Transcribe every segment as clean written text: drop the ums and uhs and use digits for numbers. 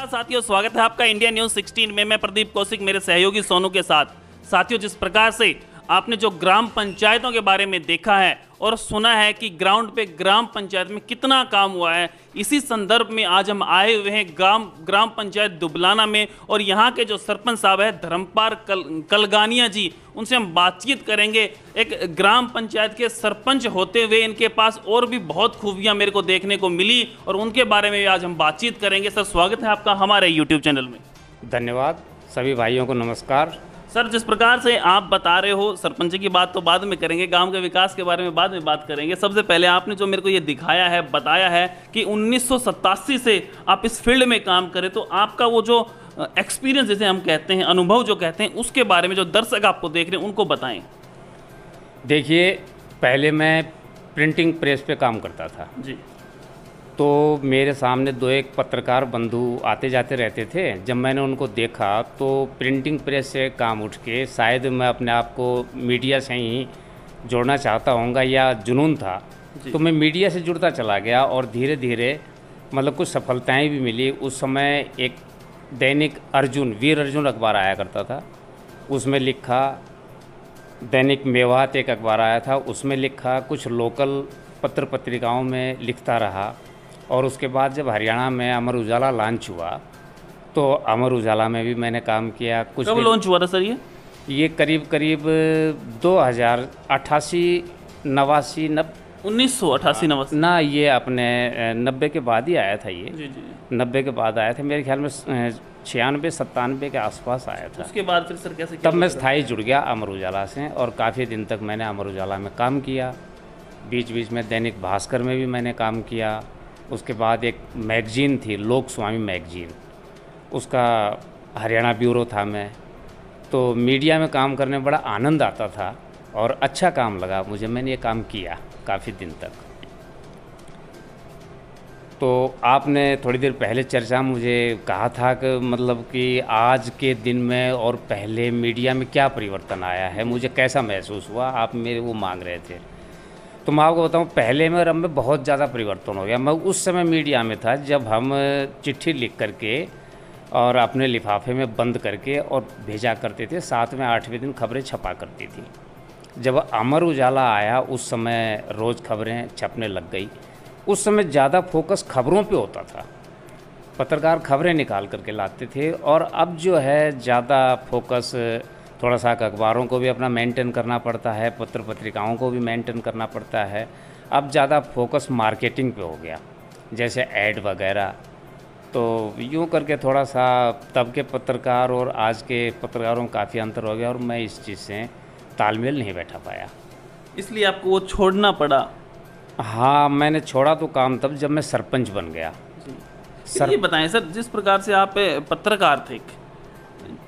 नमस्कार साथियों, स्वागत है आपका इंडिया न्यूज 16 में। मैं प्रदीप कौशिक मेरे सहयोगी सोनू के साथ। साथियों, जिस प्रकार से आपने जो ग्राम पंचायतों के बारे में देखा है और सुना है कि ग्राउंड पे ग्राम पंचायत में कितना काम हुआ है, इसी संदर्भ में आज हम आए हुए हैं ग्राम पंचायत दुबलाना में। और यहाँ के जो सरपंच साहब है धर्मपाल कलगानिया जी, उनसे हम बातचीत करेंगे। एक ग्राम पंचायत के सरपंच होते हुए इनके पास और भी बहुत खूबियाँ मेरे को देखने को मिली और उनके बारे में आज हम बातचीत करेंगे। सर, स्वागत है आपका हमारे यूट्यूब चैनल में। धन्यवाद। सभी भाइयों को नमस्कार। सर, जिस प्रकार से आप बता रहे हो, सरपंच की बात तो बाद में करेंगे, गांव के विकास के बारे में बाद में बात करेंगे। सबसे पहले आपने जो मेरे को ये दिखाया है, बताया है कि 1987 से आप इस फील्ड में काम करें, तो आपका वो जो एक्सपीरियंस जिसे हम कहते हैं, अनुभव जो कहते हैं, उसके बारे में जो दर्शक आपको देख रहे हैं उनको बताएं। देखिए, पहले मैं प्रिंटिंग प्रेस पे काम करता था जी। तो मेरे सामने दो एक पत्रकार बंधु आते जाते रहते थे। जब मैंने उनको देखा तो प्रिंटिंग प्रेस से काम उठ के शायद मैं अपने आप को मीडिया से ही जोड़ना चाहता होऊंगा या जुनून था, तो मैं मीडिया से जुड़ता चला गया और धीरे धीरे मतलब कुछ सफलताएं भी मिली। उस समय एक दैनिक अर्जुन, वीर अर्जुन अखबार आया करता था, उसमें लिखा। दैनिक मेवात एक अखबार आया था, उसमें लिखा। कुछ लोकल पत्र पत्रिकाओं में लिखता रहा। और उसके बाद जब हरियाणा में अमर उजाला लॉन्च हुआ तो अमर उजाला में भी मैंने काम किया। कुछ कब लॉन्च हुआ था सर ये करीब 2088 89 1988 ना, ये अपने 90 के बाद ही आया था। ये जी जी। 90 के बाद आया था, मेरे ख्याल में 96-97 के आसपास आया था। उसके बाद फिर सर कैसे तब मैं स्थायी जुड़ गया अमर उजाला से और काफ़ी दिन तक मैंने अमर उजाला में काम किया। बीच बीच में दैनिक भास्कर में भी मैंने काम किया। उसके बाद एक मैगजीन थी, लोक स्वामी मैगजीन, उसका हरियाणा ब्यूरो था मैं। तो मीडिया में काम करने में बड़ा आनंद आता था और अच्छा काम लगा मुझे। मैंने ये काम किया काफ़ी दिन तक। तो आपने थोड़ी देर पहले चर्चा मुझे कहा था कि मतलब कि आज के दिन में और पहले मीडिया में क्या परिवर्तन आया है, मुझे कैसा महसूस हुआ, आप मेरे वो मांग रहे थे। तो मैं आपको बताऊं, पहले में और अब में बहुत ज़्यादा परिवर्तन हो गया। मैं उस समय मीडिया में था जब हम चिट्ठी लिख करके और अपने लिफाफे में बंद करके और भेजा करते थे। 7वें 8वें दिन खबरें छपा करती थी। जब अमर उजाला आया उस समय रोज़ खबरें छपने लग गई। उस समय ज़्यादा फोकस खबरों पे होता था, पत्रकार खबरें निकाल करके लाते थे। और अब जो है ज़्यादा फोकस थोड़ा सा अखबारों को भी अपना मेंटेन करना पड़ता है, पत्र पत्रिकाओं को भी मेंटेन करना पड़ता है। अब ज़्यादा फोकस मार्केटिंग पे हो गया, जैसे ऐड वगैरह। तो यूँ करके थोड़ा सा तब के पत्रकार और आज के पत्रकारों में काफ़ी अंतर हो गया और मैं इस चीज़ से तालमेल नहीं बैठा पाया, इसलिए आपको वो छोड़ना पड़ा। हाँ, मैंने छोड़ा तो काम तब जब मैं सरपंच बन गया। सर, ये बताएं सर, जिस प्रकार से आप पत्रकार थे,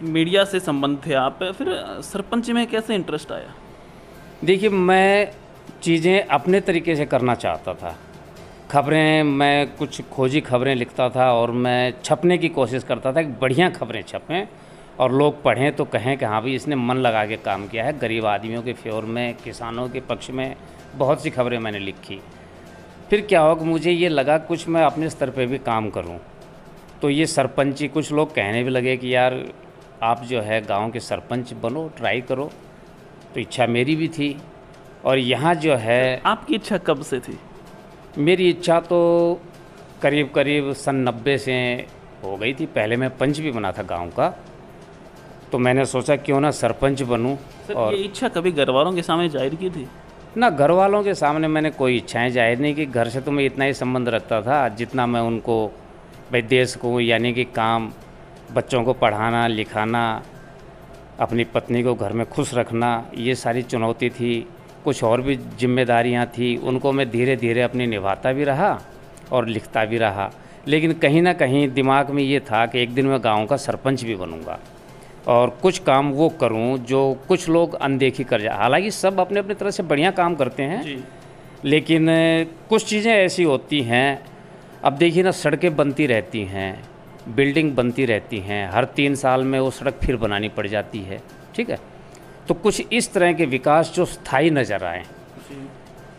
मीडिया से संबंध थे आप, फिर सरपंच में कैसे इंटरेस्ट आया? देखिए, मैं चीज़ें अपने तरीके से करना चाहता था। खबरें, मैं कुछ खोजी खबरें लिखता था और मैं छपने की कोशिश करता था कि बढ़िया खबरें छपें और लोग पढ़ें तो कहें कि हाँ भाई, इसने मन लगा के काम किया है। गरीब आदमियों के फेवर में, किसानों के पक्ष में बहुत सी खबरें मैंने लिखी। फिर क्या हुआ कि मुझे ये लगा कुछ मैं अपने स्तर पे भी काम करूं। तो ये सरपंची, कुछ लोग कहने भी लगे कि यार आप जो है गांव के सरपंच बनो, ट्राई करो। तो इच्छा मेरी भी थी। और यहाँ जो है, आपकी इच्छा कब से थी? मेरी इच्छा तो करीब करीब सन 90 से हो गई थी। पहले मैं पंच भी बना था गांव का, तो मैंने सोचा क्यों ना सरपंच बनूं। और ये इच्छा कभी घर वालों के सामने जाहिर की थी? ना, घर वालों के सामने मैंने कोई इच्छाएं जाहिर नहीं की। घर से तो मैं इतना ही संबंध रखता था जितना मैं उनको भाई देश को, यानी कि काम, बच्चों को पढ़ाना लिखाना, अपनी पत्नी को घर में खुश रखना, ये सारी चुनौती थी। कुछ और भी जिम्मेदारियां थी, उनको मैं धीरे धीरे अपनी निभाता भी रहा और लिखता भी रहा। लेकिन कहीं ना कहीं दिमाग में ये था कि एक दिन मैं गांव का सरपंच भी बनूंगा और कुछ काम वो करूं जो कुछ लोग अनदेखी कर जाए। हालांकि सब अपने अपने तरह से बढ़िया काम करते हैं जी। लेकिन कुछ चीज़ें ऐसी होती हैं। अब देखिए ना, सड़कें बनती रहती हैं, बिल्डिंग बनती रहती हैं, हर 3 साल में वो सड़क फिर बनानी पड़ जाती है, ठीक है। तो कुछ इस तरह के विकास जो स्थायी नज़र आए,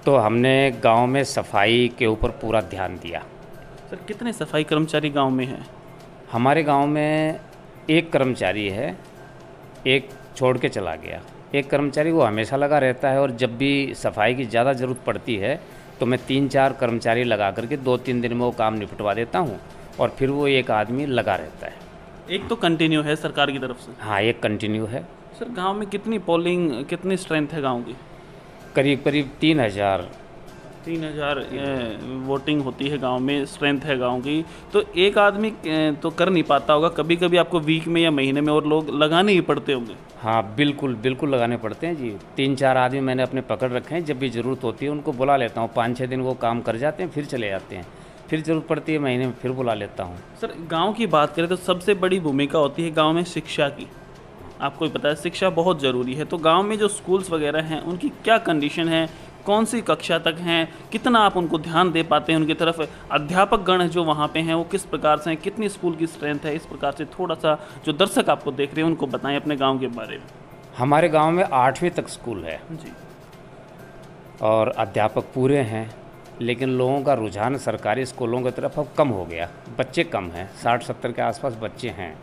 तो हमने गांव में सफाई के ऊपर पूरा ध्यान दिया। सर, कितने सफाई कर्मचारी गांव में हैं? हमारे गांव में एक कर्मचारी है, एक छोड़ के चला गया। एक कर्मचारी वो हमेशा लगा रहता है और जब भी सफाई की ज़्यादा ज़रूरत पड़ती है तो मैं 3-4 कर्मचारी लगा करके 2-3 दिन में वो काम निपटवा देता हूँ और फिर वो एक आदमी लगा रहता है। एक तो कंटिन्यू है सरकार की तरफ से। हाँ, एक कंटिन्यू है। सर गांव में कितनी पोलिंग, कितनी स्ट्रेंथ है गांव की? करीब करीब 3000 वोटिंग होती है गांव में, स्ट्रेंथ है गांव की। तो एक आदमी तो कर नहीं पाता होगा, कभी कभी आपको वीक में या महीने में और लोग लगाने ही पड़ते होंगे। हाँ बिल्कुल बिल्कुल लगाने पड़ते हैं जी। 3-4 आदमी मैंने अपने पकड़ रखे हैं, जब भी ज़रूरत होती है उनको बुला लेता हूँ। 5-6 दिन वो काम कर जाते हैं, फिर चले जाते हैं, फिर ज़रूरत पड़ती है महीने में फिर बुला लेता हूँ। सर गांव की बात करें तो सबसे बड़ी भूमिका होती है गांव में शिक्षा की। आपको भी पता है शिक्षा बहुत ज़रूरी है। तो गांव में जो स्कूल्स वगैरह हैं उनकी क्या कंडीशन है, कौन सी कक्षा तक हैं, कितना आप उनको ध्यान दे पाते हैं, उनकी तरफ अध्यापक गण जो वहाँ पे हैं वो किस प्रकार से हैं, कितनी स्कूल की स्ट्रेंथ है, इस प्रकार से थोड़ा सा जो दर्शक आपको देख रहे हैं उनको बताएं अपने गाँव के बारे में। हमारे गाँव में 8वीं तक स्कूल है जी। और अध्यापक पूरे हैं, लेकिन लोगों का रुझान सरकारी स्कूलों की तरफ अब कम हो गया। बच्चे कम हैं, 60-70 के आसपास बच्चे हैं,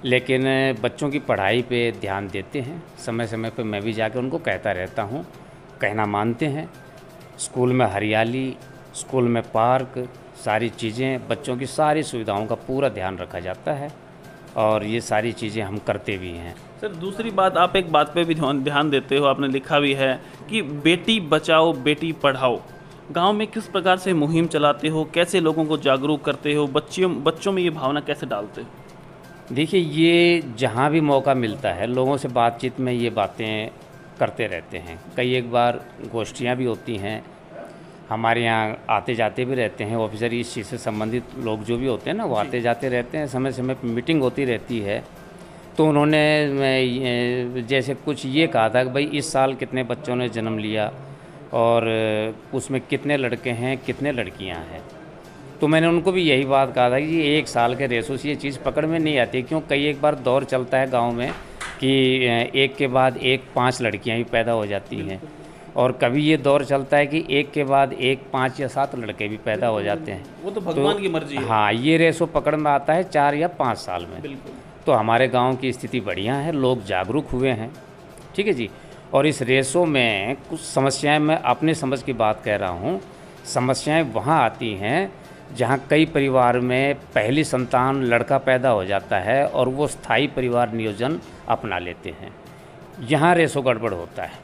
लेकिन बच्चों की पढ़ाई पे ध्यान देते हैं। समय समय पे मैं भी जाके उनको कहता रहता हूँ, कहना मानते हैं। स्कूल में हरियाली, स्कूल में पार्क, सारी चीज़ें, बच्चों की सारी सुविधाओं का पूरा ध्यान रखा जाता है और ये सारी चीज़ें हम करते भी हैं। सर दूसरी बात, आप एक बात पे भी ध्यान देते हो, आपने लिखा भी है कि बेटी बचाओ बेटी पढ़ाओ। गांव में किस प्रकार से मुहिम चलाते हो, कैसे लोगों को जागरूक करते हो, बच्चों में ये भावना कैसे डालते हो? देखिए, ये जहाँ भी मौका मिलता है लोगों से बातचीत में ये बातें करते रहते हैं। कई एक बार गोष्ठियाँ भी होती हैं, हमारे यहाँ आते जाते भी रहते हैं ऑफिसर, इस चीज़ से संबंधित लोग जो भी होते हैं ना वो आते जाते रहते हैं। समय समय पर मीटिंग होती रहती है। तो उन्होंने जैसे कुछ ये कहा था कि भाई इस साल कितने बच्चों ने जन्म लिया और उसमें कितने लड़के हैं कितने लड़कियां हैं। तो मैंने उनको भी यही बात कहा था कि एक साल के रेशो से ये चीज़ पकड़ में नहीं आती, क्यों कई एक बार दौर चलता है गांव में कि एक के बाद एक 5 लड़कियां भी पैदा हो जाती हैं, और कभी ये दौर चलता है कि एक के बाद एक 5 या 7 लड़के भी पैदा हो जाते हैं। वो तो भगवान की मर्जी है। हाँ, ये रेशो पकड़ में आता है 4 या 5 साल में। बिल्कुल। तो हमारे गांव की स्थिति बढ़िया है, लोग जागरूक हुए हैं। ठीक है जी। और इस रेशो में कुछ समस्याएं, मैं अपने समझ की बात कह रहा हूँ, समस्याएं वहाँ आती हैं जहाँ कई परिवार में पहली संतान लड़का पैदा हो जाता है और वो स्थायी परिवार नियोजन अपना लेते हैं, यहाँ रेशो गड़बड़ होता है।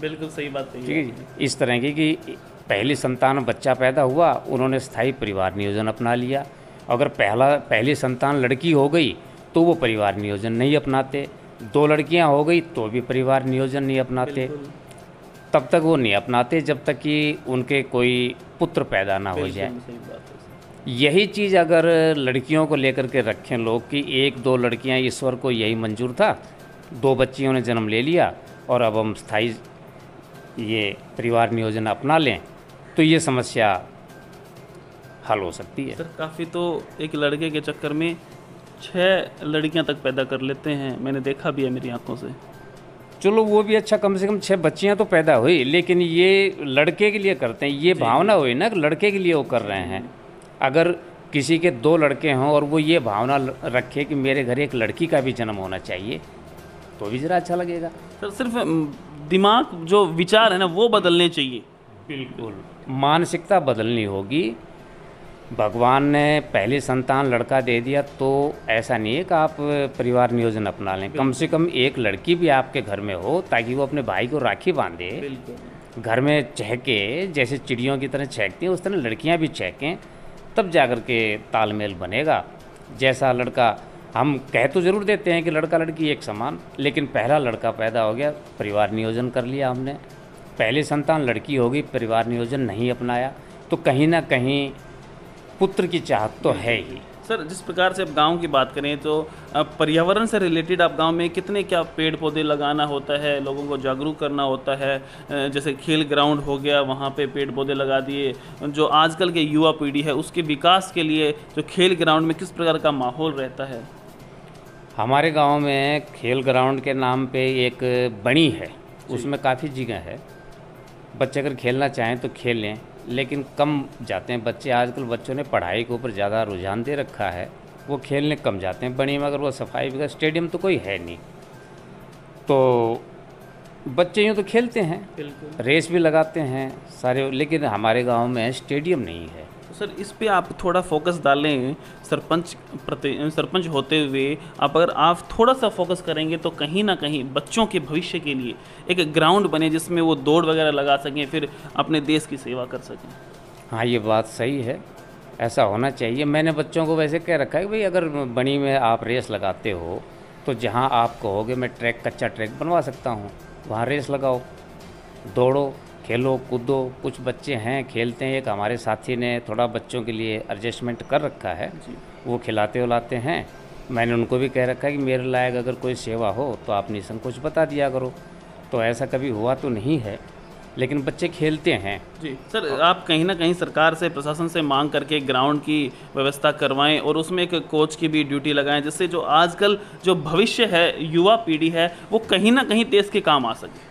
बिल्कुल सही बात है। ठीक है जी। इस तरह की कि पहली संतान बच्चा पैदा हुआ, उन्होंने स्थायी परिवार नियोजन अपना लिया। अगर पहली संतान लड़की हो गई तो वो परिवार नियोजन नहीं अपनाते, 2 लड़कियां हो गई तो भी परिवार नियोजन नहीं अपनाते। तब तक वो नहीं अपनाते जब तक कि उनके कोई पुत्र पैदा ना हो जाए। सही बात है। यही चीज़ अगर लड़कियों को लेकर के रखें लोग कि 1-2 लड़कियां, ईश्वर को यही मंजूर था, 2 बच्चियों ने जन्म ले लिया और अब हम स्थायी ये परिवार नियोजन अपना लें, तो ये समस्या हल हो सकती है। सर काफ़ी तो एक लड़के के चक्कर में 6 लड़कियां तक पैदा कर लेते हैं, मैंने देखा भी है मेरी आंखों से। चलो वो भी अच्छा, कम से कम 6 बच्चियां तो पैदा हुई, लेकिन ये लड़के के लिए करते हैं, ये भावना हुई ना कि लड़के के लिए वो कर रहे हैं। अगर किसी के 2 लड़के हों और वो ये भावना रखे कि मेरे घर एक लड़की का भी जन्म होना चाहिए, तो भी ज़रा अच्छा लगेगा। सर सिर्फ दिमाग, जो विचार है ना, वो बदलने चाहिए। बिल्कुल, मानसिकता बदलनी होगी। भगवान ने पहली संतान लड़का दे दिया तो ऐसा नहीं है कि आप परिवार नियोजन अपना लें। कम से कम एक लड़की भी आपके घर में हो ताकि वो अपने भाई को राखी बांधे, घर में चहके, जैसे चिड़ियों की तरह चहकती हैं उस तरह लड़कियां भी चहकें, तब जाकर के तालमेल बनेगा। जैसा लड़का, हम कह तो ज़रूर देते हैं कि लड़का लड़की एक समान, लेकिन पहला लड़का पैदा हो गया, परिवार नियोजन कर लिया हमने। पहली संतान लड़की हो गई, परिवार नियोजन नहीं अपनाया, तो कहीं ना कहीं पुत्र की चाहत तो है ही। सर जिस प्रकार से अब गांव की बात करें तो पर्यावरण से रिलेटेड आप गांव में कितने क्या पेड़ पौधे लगाना होता है, लोगों को जागरूक करना होता है। जैसे खेल ग्राउंड हो गया, वहाँ पे पेड़ पौधे लगा दिए। जो आजकल के युवा पीढ़ी है उसके विकास के लिए जो खेल ग्राउंड में किस प्रकार का माहौल रहता है? हमारे गांव में खेल ग्राउंड के नाम पे एक बनी है, उसमें काफ़ी जगह है, बच्चे अगर खेलना चाहें तो खेल लें, लेकिन कम जाते हैं बच्चे। आजकल बच्चों ने पढ़ाई के ऊपर ज़्यादा रुझान दे रखा है, वो खेलने कम जाते हैं। बनी में अगर वो सफाई वगैरह, स्टेडियम तो कोई है नहीं, तो बच्चे यूँ तो खेलते हैं, बिल्कुल। रेस भी लगाते हैं सारे, लेकिन हमारे गांव में स्टेडियम नहीं है। सर इस पे आप थोड़ा फोकस डालें, सरपंच होते हुए अगर आप थोड़ा सा फोकस करेंगे तो कहीं ना कहीं बच्चों के भविष्य के लिए एक ग्राउंड बने जिसमें वो दौड़ वगैरह लगा सकें, फिर अपने देश की सेवा कर सकें। हाँ, ये बात सही है, ऐसा होना चाहिए। मैंने बच्चों को वैसे कह रखा है कि भाई अगर बनी में आप रेस लगाते हो तो जहाँ आप कहोगे मैं ट्रैक, कच्चा ट्रैक बनवा सकता हूँ, वहाँ रेस लगाओ, दौड़ो, खेलो, कूदो। कुछ बच्चे हैं खेलते हैं, एक हमारे साथी ने थोड़ा बच्चों के लिए एडजस्टमेंट कर रखा है, वो खिलाते उलाते हैं। मैंने उनको भी कह रखा है कि मेरे लायक अगर कोई सेवा हो तो आप निसंकोच बता दिया करो। तो ऐसा कभी हुआ तो नहीं है, लेकिन बच्चे खेलते हैं। जी सर, आप कहीं ना कहीं सरकार से, प्रशासन से मांग करके ग्राउंड की व्यवस्था करवाएं और उसमें एक कोच की भी ड्यूटी लगाएं, जिससे जो आजकल जो भविष्य है, युवा पीढ़ी है, वो कहीं ना कहीं देश के काम आ सके।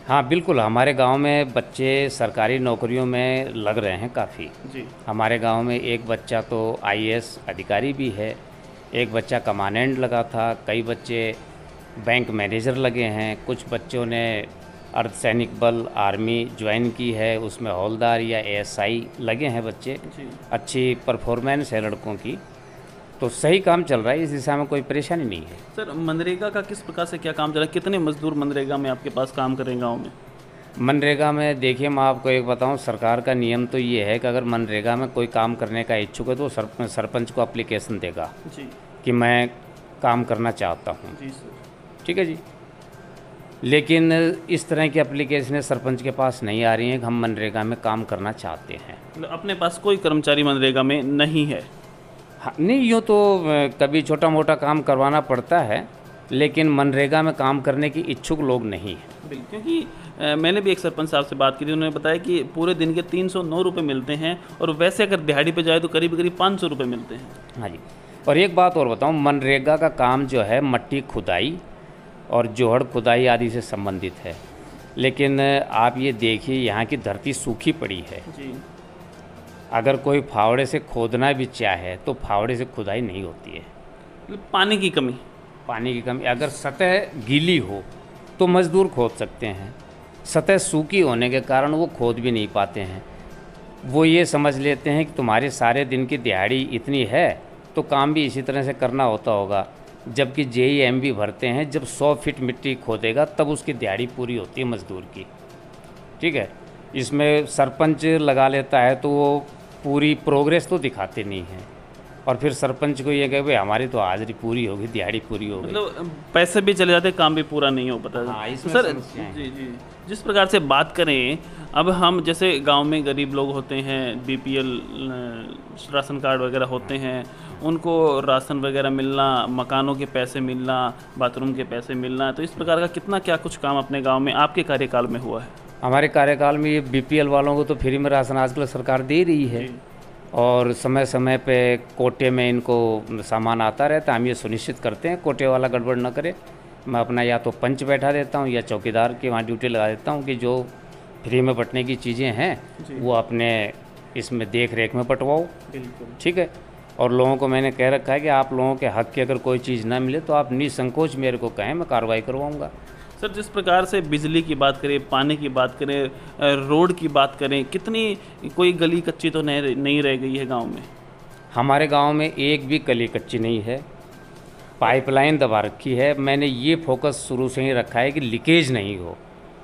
हाँ बिल्कुल, हमारे गांव में बच्चे सरकारी नौकरियों में लग रहे हैं काफ़ी। जी। हमारे गांव में एक बच्चा तो आईएएस अधिकारी भी है, एक बच्चा कमांडेंट लगा था, कई बच्चे बैंक मैनेजर लगे हैं, कुछ बच्चों ने अर्धसैनिक बल आर्मी ज्वाइन की है, उसमें हौलदार या एएसआई लगे हैं बच्चे। जी। अच्छी परफॉर्मेंस है लड़कों की, तो सही काम चल रहा है, इस दिशा में कोई परेशानी नहीं है। सर मनरेगा का किस प्रकार से क्या काम चल रहा है? कितने मजदूर मनरेगा में आपके पास काम कर रहे हैं गाँव में? मनरेगा में देखिए, मैं आपको एक बताऊं, सरकार का नियम तो ये है कि अगर मनरेगा में कोई काम करने का इच्छुक है तो सरपंच को एप्लीकेशन देगा जी। कि मैं काम करना चाहता हूं। जी सर। ठीक है जी। लेकिन इस तरह की एप्लीकेशनें सरपंच के पास नहीं आ रही हैं कि हम मनरेगा में काम करना चाहते हैं। मतलब अपने पास कोई कर्मचारी मनरेगा में नहीं है? हाँ, नहीं, यूँ तो कभी छोटा मोटा काम करवाना पड़ता है, लेकिन मनरेगा में काम करने की इच्छुक लोग नहीं हैं। बिल्कुल, क्योंकि मैंने भी एक सरपंच साहब से बात की थी, उन्होंने बताया कि पूरे दिन के 309 रुपये मिलते हैं और वैसे अगर दिहाड़ी पे जाए तो करीब करीब 500 रुपये मिलते हैं। हाँ जी। और एक बात और बताऊँ, मनरेगा का काम जो है मट्टी खुदाई और जोहड़ खुदाई आदि से संबंधित है, लेकिन आप ये देखिए यहाँ की धरती सूखी पड़ी है। जी। अगर कोई फावड़े से खोदना भी चाहे तो फावड़े से खुदाई नहीं होती है। मतलब पानी की कमी। पानी की कमी। अगर सतह गीली हो तो मज़दूर खोद सकते हैं, सतह सूखी होने के कारण वो खोद भी नहीं पाते हैं। वो ये समझ लेते हैं कि तुम्हारे सारे दिन की दिहाड़ी इतनी है तो काम भी इसी तरह से करना होता होगा, जबकि जेईएम भी भरते हैं, जब 100 फीट मिट्टी खोदेगा तब उसकी दिहाड़ी पूरी होती है मज़दूर की। ठीक है। इसमें सरपंच लगा लेता है तो वो पूरी प्रोग्रेस तो दिखाते नहीं हैं, और फिर सरपंच को ये कहे भाई हमारी तो हाजिरी पूरी होगी, दिहाड़ी पूरी होगी, मतलब पैसे भी चले जाते, काम भी पूरा नहीं हो पाता। हाँ, इसमें सर समस्या है। जी जी, जिस प्रकार से बात करें, अब हम जैसे गांव में गरीब लोग होते हैं, बीपीएल राशन कार्ड वगैरह होते हैं, उनको राशन वगैरह मिलना, मकानों के पैसे मिलना, बाथरूम के पैसे मिलना, तो इस प्रकार का कितना क्या कुछ काम अपने गाँव में आपके कार्यकाल में हुआ है? हमारे कार्यकाल में ये बीपीएल वालों को तो फ्री में राशन आजकल सरकार दे रही है, और समय समय पे कोटे में इनको सामान आता रहता है। हम ये सुनिश्चित करते हैं कोटे वाला गड़बड़ न करे। मैं अपना या तो पंच बैठा देता हूँ या चौकीदार की वहाँ ड्यूटी लगा देता हूँ कि जो फ्री में बंटने की चीज़ें हैं वो अपने इसमें देख रेख में बंटवाओ। बिल्कुल। ठीक है। और लोगों को मैंने कह रखा है कि आप लोगों के हक की अगर कोई चीज़ ना मिले तो आप निसंकोच मेरे को कहें, मैं कार्रवाई करवाऊँगा। सर जिस प्रकार से बिजली की बात करें, पानी की बात करें, रोड की बात करें, कितनी कोई गली कच्ची तो नहीं रह गई है गांव में? हमारे गांव में एक भी गली कच्ची नहीं है, पाइपलाइन दबा रखी है। मैंने ये फोकस शुरू से ही रखा है कि लीकेज नहीं हो,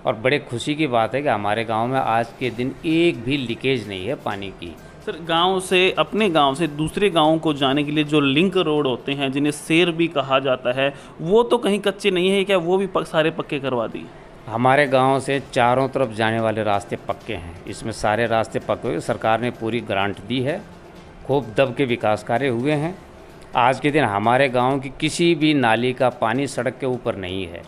और बड़े खुशी की बात है कि हमारे गांव में आज के दिन एक भी लीकेज नहीं है पानी की। सर गांव से, अपने गांव से दूसरे गांवों को जाने के लिए जो लिंक रोड होते हैं, जिन्हें शेर भी कहा जाता है, वो तो कहीं कच्चे नहीं है क्या? वो भी सारे पक्के करवा दिए? हमारे गांव से चारों तरफ जाने वाले रास्ते पक्के हैं, इसमें सारे रास्ते पक्के हुए, सरकार ने पूरी ग्रांट दी है, खूब दब के विकास कार्य हुए हैं। आज के दिन हमारे गांव की किसी भी नाली का पानी सड़क के ऊपर नहीं है,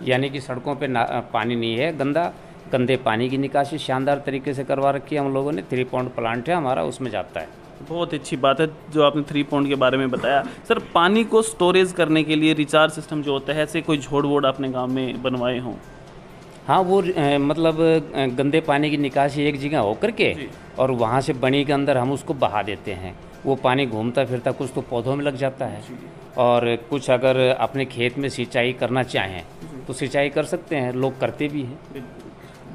यानी कि सड़कों पे पानी नहीं है। गंदे पानी की निकासी शानदार तरीके से करवा रखी है हम लोगों ने। 3 पॉइंट प्लांट है हमारा, उसमें जाता है। बहुत अच्छी बात है जो आपने 3 पॉइंट के बारे में बताया। सर पानी को स्टोरेज करने के लिए रिचार्ज सिस्टम जो होता है, ऐसे कोई झोड़ वोड़ अपने गाँव में बनवाए हों? हाँ, वो मतलब गंदे पानी की निकासी एक जगह होकर के और वहाँ से बनी के अंदर हम उसको बहा देते हैं। वो पानी घूमता फिरता कुछ तो पौधों में लग जाता है, और कुछ अगर अपने खेत में सिंचाई करना चाहें तो सिंचाई कर सकते हैं, लोग करते भी हैं।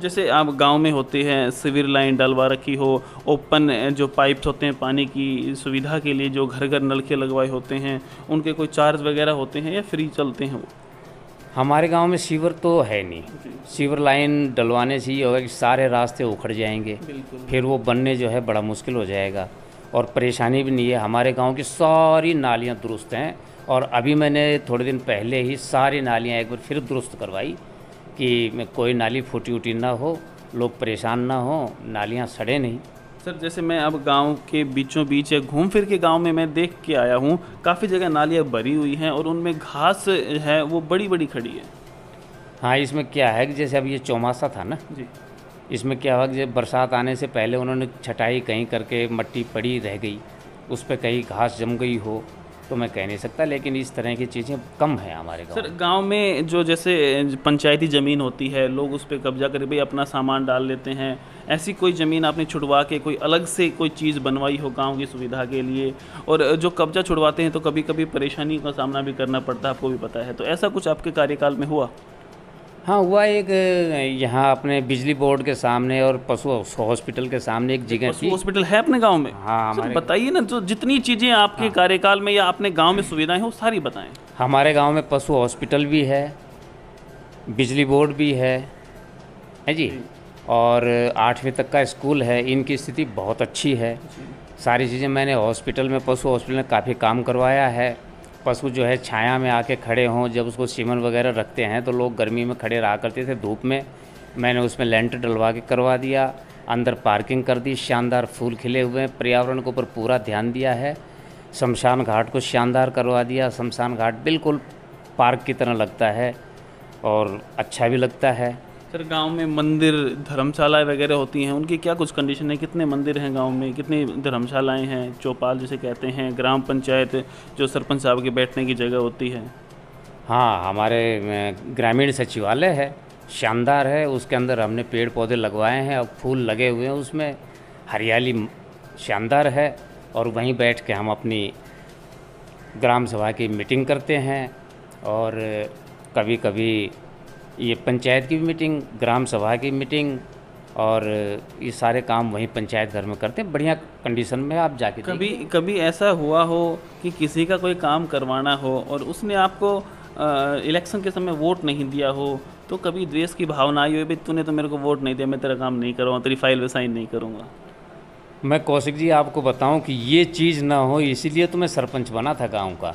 जैसे आप गांव में होते हैं, सीवर लाइन डलवा रखी हो, ओपन जो पाइप्स होते हैं पानी की सुविधा के लिए, जो घर घर नलके लगवाए होते हैं, उनके कोई चार्ज वगैरह होते हैं या फ्री चलते हैं वो? हमारे गांव में सीवर तो है नहीं। सीवर लाइन डलवाने से ये होगा कि सारे रास्ते उखड़ जाएंगे, फिर वो बनने जो है बड़ा मुश्किल हो जाएगा, और परेशानी भी नहीं है। हमारे गांव की सारी नालियां दुरुस्त हैं, और अभी मैंने थोड़े दिन पहले ही सारी नालियां एक बार फिर दुरुस्त करवाई कि कोई नाली फूटी उटी ना हो, लोग परेशान ना हो, नालियां सड़े नहीं। सर जैसे मैं अब गांव के बीचों बीच या घूम फिर के गांव में मैं देख के आया हूं, काफ़ी जगह नालियां भरी हुई हैं और उनमें घास है वो बड़ी बड़ी खड़ी है। हाँ, इसमें क्या है कि जैसे अब ये चौमासा था ना जी, इसमें क्या हुआ कि जब बरसात आने से पहले उन्होंने छटाई कहीं करके मट्टी पड़ी रह गई, उस पर कहीं घास जम गई हो, तो मैं कह नहीं सकता, लेकिन इस तरह की चीज़ें कम है हमारे गाँव। सर गांव में जो जैसे पंचायती ज़मीन होती है, लोग उस पर कब्जा करके भाई अपना सामान डाल लेते हैं, ऐसी कोई ज़मीन आपने छुड़वा के कोई अलग से कोई चीज़ बनवाई हो गांव की सुविधा के लिए? और जो कब्जा छुड़वाते हैं तो कभी कभी परेशानी का सामना भी करना पड़ता है, आपको भी पता है, तो ऐसा कुछ आपके कार्यकाल में हुआ? हाँ हुआ, एक यहाँ अपने बिजली बोर्ड के सामने और पशु हॉस्पिटल के सामने एक जगह थी। हॉस्पिटल है अपने गांव में? हाँ, सर हमारे बताइए ना, जो जितनी चीज़ें आपके कार्यकाल में या अपने गांव में सुविधाएं हैं वो सारी बताएं। हमारे गांव में पशु हॉस्पिटल भी है, बिजली बोर्ड भी है जी, और 8वीं तक का स्कूल है। इनकी स्थिति बहुत अच्छी है। सारी चीज़ें मैंने हॉस्पिटल में, पशु हॉस्पिटल में काफ़ी काम करवाया है। पशु जो है छाया में आके खड़े हों, जब उसको सीमन वगैरह रखते हैं तो लोग गर्मी में खड़े रहा करते थे धूप में, मैंने उसमें लेंटर डलवा के करवा दिया, अंदर पार्किंग कर दी, शानदार फूल खिले हुए हैं, पर्यावरण के ऊपर पूरा ध्यान दिया है। शमशान घाट को शानदार करवा दिया, शमशान घाट बिल्कुल पार्क की तरह लगता है और अच्छा भी लगता है। सर गांव में मंदिर धर्मशालाएं वगैरह होती हैं, उनकी क्या कुछ कंडीशन है? कितने मंदिर हैं गांव में, कितनी धर्मशालाएं हैं, चौपाल जिसे कहते हैं, ग्राम पंचायत जो सरपंच साहब के बैठने की जगह होती है? हाँ, हमारे ग्रामीण सचिवालय है, शानदार है, उसके अंदर हमने पेड़ पौधे लगवाए हैं और फूल लगे हुए हैं, उसमें हरियाली शानदार है, और वहीं बैठ के हम अपनी ग्राम सभा की मीटिंग करते हैं, और कभी कभी ये पंचायत की भी मीटिंग, ग्राम सभा की मीटिंग, और ये सारे काम वहीं पंचायत घर में करते हैं। बढ़िया कंडीशन में, आप जाके कभी ऐसा हुआ हो कि किसी का कोई काम करवाना हो और उसने आपको इलेक्शन के समय वोट नहीं दिया हो, तो कभी द्वेष की भावना आई हो, भाई तूने तो मेरे को वोट नहीं दिया, मैं तेरा काम नहीं करूँगा, तेरी फाइल पे साइन नहीं करूँगा? मैं कौशिक जी आपको बताऊं कि ये चीज़ ना हो, इसीलिए तो मैं सरपंच बना था गांव का।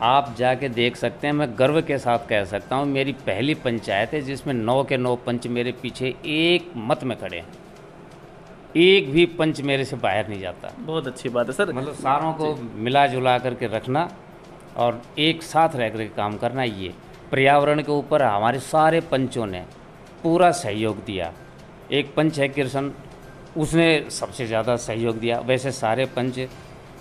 आप जाके देख सकते हैं, मैं गर्व के साथ कह सकता हूं, मेरी पहली पंचायत है जिसमें 9 के 9 पंच मेरे पीछे एक मत में खड़े हैं, एक भी पंच मेरे से बाहर नहीं जाता। बहुत अच्छी बात है सर। मतलब सारों को मिला जुला करके रखना और एक साथ रह करके काम करना। ये पर्यावरण के ऊपर हमारे सारे पंचों ने पूरा सहयोग दिया। एक पंच है कृष्ण, उसने सबसे ज़्यादा सहयोग दिया। वैसे सारे पंच,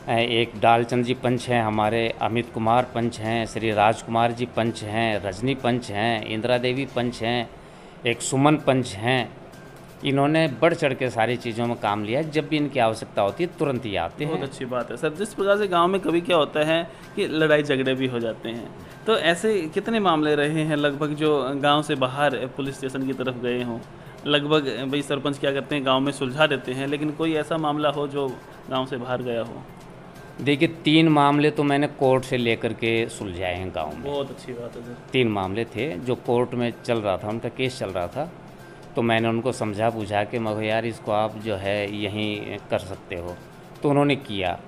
एक डालचंद जी पंच हैं हमारे, अमित कुमार पंच हैं, श्री राजकुमार जी पंच हैं, रजनी पंच हैं, इंदिरा देवी पंच हैं, एक सुमन पंच हैं। इन्होंने बढ़ चढ़ के सारी चीज़ों में काम लिया। जब भी इनकी आवश्यकता होती है तुरंत ही आते हैं। बहुत अच्छी बात है सर। जिस प्रकार से गांव में कभी क्या होता है कि लड़ाई झगड़े भी हो जाते हैं, तो ऐसे कितने मामले रहे हैं लगभग जो गांव से बाहर पुलिस स्टेशन की तरफ गए हों? लगभग भाई सरपंच क्या करते हैं, गांव में सुलझा देते हैं, लेकिन कोई ऐसा मामला हो जो गांव से बाहर गया हो? देखिए 3 मामले तो मैंने कोर्ट से लेकर के सुलझाए हैं गांव में। बहुत अच्छी बात है सर। 3 मामले थे जो कोर्ट में चल रहा था, उनका केस चल रहा था, तो मैंने उनको समझा बुझा के, मगर यार इसको आप जो है यहीं कर सकते हो, तो उन्होंने किया।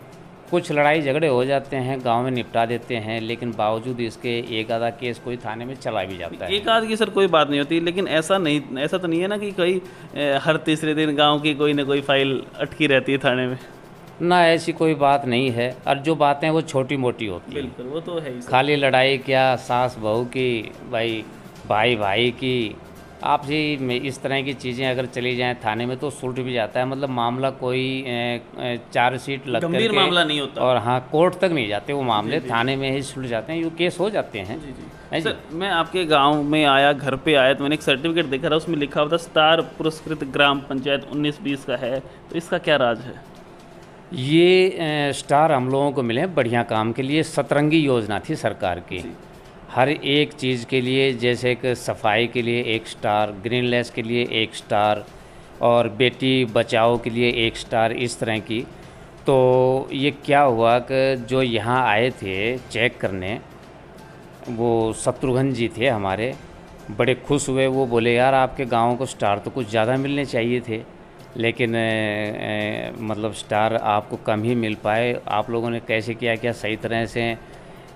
कुछ लड़ाई झगड़े हो जाते हैं, गांव में निपटा देते हैं, लेकिन बावजूद इसके एक आधा केस कोई थाने में चला भी जाता है। एक आध की सर कोई बात नहीं होती, लेकिन ऐसा तो नहीं है ना कि कोई हर तीसरे दिन गांव की कोई ना कोई फाइल अटकी रहती है थाने में? ना, ऐसी कोई बात नहीं है, और जो बातें वो छोटी मोटी होती हैं। बिल्कुल, वो तो है ही सर। खाली लड़ाई क्या, सास बहू की, भाई भाई की, आपसी में इस तरह की चीज़ें अगर चली जाएं थाने में तो सुलझ भी जाता है। मतलब मामला कोई चार्जशीट लग करके गंभीर मामला नहीं होता, और हाँ कोर्ट तक नहीं जाते वो मामले, थाने में ही सुलझ जाते हैं, ये केस हो जाते हैं। जी जी। है जी। सर मैं आपके गांव में आया, घर पे आया, तो मैंने एक सर्टिफिकेट देखा था, उसमें लिखा हुआ था स्टार पुरस्कृत ग्राम पंचायत 19-20 का है, तो इसका क्या राज है? ये स्टार हम लोगों को मिले बढ़िया काम के लिए। सतरंगी योजना थी सरकार की, हर एक चीज़ के लिए, जैसे कि सफाई के लिए 1 स्टार, ग्रीनलेस के लिए 1 स्टार और बेटी बचाओ के लिए 1 स्टार, इस तरह की। तो ये क्या हुआ कि जो यहाँ आए थे चेक करने, वो शत्रुघ्न जी थे हमारे, बड़े खुश हुए। वो बोले यार आपके गाँव को स्टार तो कुछ ज़्यादा मिलने चाहिए थे, लेकिन मतलब स्टार आपको कम ही मिल पाए। आप लोगों ने कैसे किया क्या सही तरह से,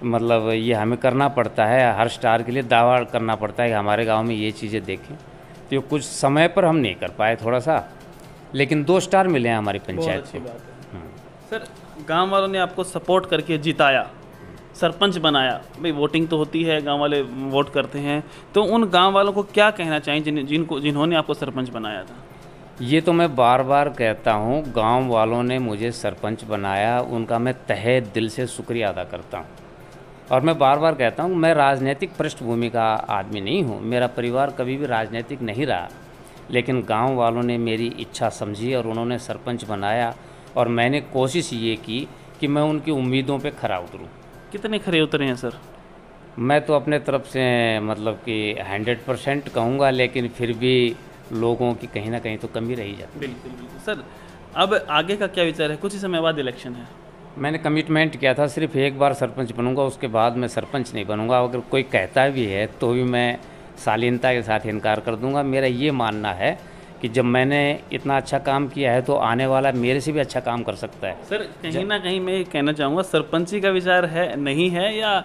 मतलब ये हमें करना पड़ता है, हर स्टार के लिए दावा करना पड़ता है कि हमारे गांव में ये चीज़ें देखें। तो ये कुछ समय पर हम नहीं कर पाए थोड़ा सा, लेकिन 2 स्टार मिले हैं हमारी पंचायत को। सर, गांव वालों ने आपको सपोर्ट करके जिताया, सरपंच बनाया, भाई वोटिंग तो होती है, गांव वाले वोट करते हैं, तो उन गांव वालों को क्या कहना चाहिए जिन्होंने आपको सरपंच बनाया था? ये तो मैं बार बार कहता हूँ, गांव वालों ने मुझे सरपंच बनाया, उनका मैं तहे दिल से शुक्रिया अदा करता हूँ। और मैं बार बार कहता हूँ, मैं राजनीतिक पृष्ठभूमि का आदमी नहीं हूँ, मेरा परिवार कभी भी राजनीतिक नहीं रहा, लेकिन गांव वालों ने मेरी इच्छा समझी और उन्होंने सरपंच बनाया। और मैंने कोशिश ये की कि मैं उनकी उम्मीदों पे खरा उतरूँ। कितने खरे उतरे हैं सर? मैं तो अपने तरफ से मतलब कि 100% कहूँगा, लेकिन फिर भी लोगों की कहीं ना कहीं तो कमी रही जाती है। बिल्कुल बिल्कुल। सर, अब आगे का क्या विचार है? कुछ ही समय बाद इलेक्शन है। मैंने कमिटमेंट किया था सिर्फ 1 बार सरपंच बनूंगा, उसके बाद मैं सरपंच नहीं बनूंगा। अगर कोई कहता भी है तो भी मैं शालीनता के साथ इनकार कर दूंगा। मेरा ये मानना है कि जब मैंने इतना अच्छा काम किया है तो आने वाला मेरे से भी अच्छा काम कर सकता है। सर, कहीं ना कहीं मैं कहना चाहूँगा, सरपंची का विचार है नहीं है, या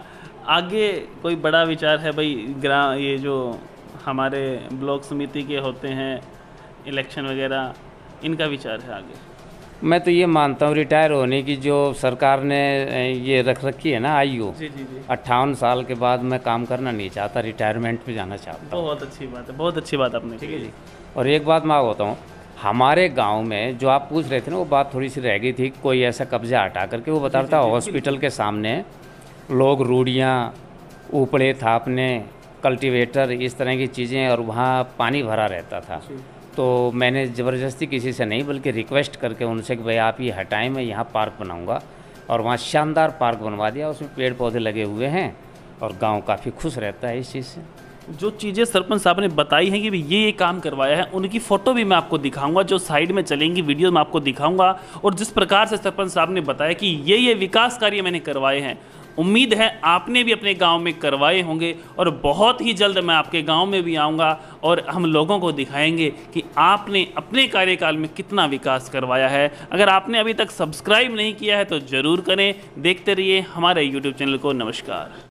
आगे कोई बड़ा विचार है? भाई ये जो हमारे ब्लॉक समिति के होते हैं इलेक्शन वगैरह, इनका विचार है आगे? मैं तो ये मानता हूँ रिटायर होने की जो सरकार ने ये रख रखी है ना आयु, जी जी जी, 58 साल के बाद मैं काम करना नहीं चाहता, रिटायरमेंट पे जाना चाहता हूँ। बहुत अच्छी बात है, बहुत अच्छी बात आपने ठीक है जी। और एक बात मैं बताता हूँ, हमारे गांव में जो आप पूछ रहे थे ना, वो बात थोड़ी सी रह गई थी। कोई ऐसा कब्जा हटा करके वो बता रहा था हॉस्पिटल के सामने लोग रूढ़ियाँ, ऊपड़े थापने, कल्टीवेटर, इस तरह की चीज़ें, और वहाँ पानी भरा रहता था। तो मैंने ज़बरदस्ती किसी से नहीं बल्कि रिक्वेस्ट करके उनसे कि भाई आप ये हटाएं, मैं यहाँ पार्क बनाऊँगा, और वहाँ शानदार पार्क बनवा दिया। उसमें पेड़ पौधे लगे हुए हैं और गांव काफ़ी खुश रहता है इस चीज़ से। जो चीज़ें सरपंच साहब ने बताई हैं कि भाई ये काम करवाया है, उनकी फ़ोटो भी मैं आपको दिखाऊंगा, जो साइड में चलेंगी वीडियो में आपको दिखाऊंगा। और जिस प्रकार से सरपंच साहब ने बताया कि ये विकास कार्य मैंने करवाए हैं, उम्मीद है आपने भी अपने गांव में करवाए होंगे। और बहुत ही जल्द मैं आपके गांव में भी आऊंगा और हम लोगों को दिखाएंगे कि आपने अपने कार्यकाल में कितना विकास करवाया है। अगर आपने अभी तक सब्सक्राइब नहीं किया है तो ज़रूर करें। देखते रहिए हमारे YouTube चैनल को। नमस्कार।